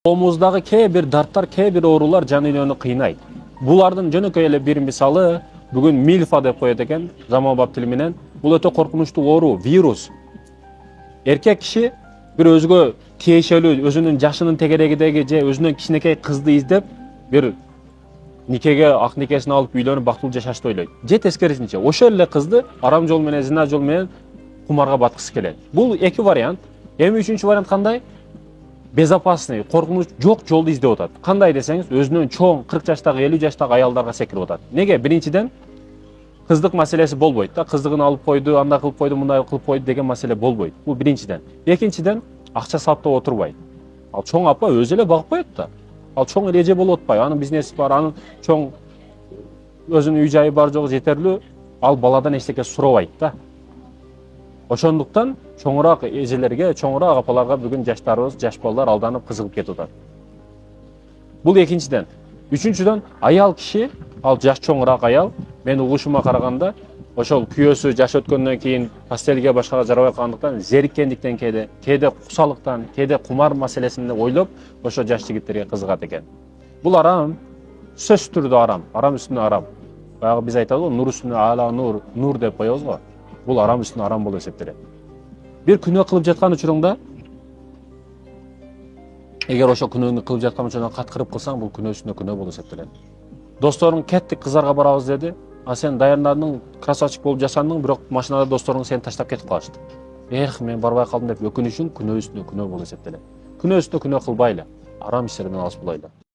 Omuzдағы кээ бир дарттар, кээ бир оорулар жан дүйнөнү кыйнайт. Булардын жөнөкөй эле бир мисалы бүгүн мильфа деп коет экен заманбап тили менен. Бул өтө коркунучтуу оору, вирус. Эркек киши бир өзгө тиешелүү, өзүнүн жашынын тегерегидеги же өзүнөн кичинекей кызды издеп, бир никеге ак никесин алып үйлөнүп бактылуу жашашты ойлойт. Же тескерисинче, ошол эле кызды арам жол менен, зина жол менен кумарга баткысы келет. Бул эки вариант. Эми үчүнчү вариант кандай? Безопасный, коркунуч жок жолду издеп атат. Кандай десеңиз, өзүнөн чоң 40 жаштагы, 50 жаштагы аялдарга секирип атат. Неге? Биринчиден, кыздык маселеси болбойт да. Кыздыгын алып койду, андай кылып койду, мындай кылып койду деген маселе болбойт. Бул биринчиден. Экинчиден, акча саптап отурбайт. Ал чоң апа өзү эле багып коет да. Ал чоң эреже болуп атпайбы? Анын бизнеси бар, анын чоң өзүнүн үй жайы бар жогу жетерлүү. Ал баладан эчтеке сурабайт да. Ошондуктан чоңураак эжелерге, чоңураак апаларга бүгүн жаштарыбыз, жаш балдар алданып кызыгып кетип атат. Бул экинчиден. Үчүнчүдөн, аял киши, ал жаш чоңураак аял, мен угушума караганда, ошол күйөөсү жаш өткөндөн кийин пастелге башкага жарабай калгандыктан, зериккендиктен кээде кусалыктан, кээде кумар маселесин ойлоп, ошо жаш жигиттерге кызыгат экен. Бул арам, сөзсүз түрдө арам, арам үстүнө арам. Баягы биз айтабыз го, нур үстүнө ала нур, нур деп коебуз го. Бул арам үстүнө арам болуп эсептелет. Бир күнөө кылып жаткан учуруңда, эгер ошол күнөөнү кылып жаткан учурда каткырып кылсаң, бул күнөө үстүнө күнөө болуп эсептелет. Досторуң кеттик кыздарга барабыз деди, а сен даярдандың, красавчик болуп жасандың, бирок машинада досторуң сени таштап кетип калышты. Эх, мен барбай калдым деп өкүнүшүң күнөө үстүнө күнөө болуп эсептелет. Күнөө үстүнө күнөө кылбайлы, арам иштерден алыс болайлы.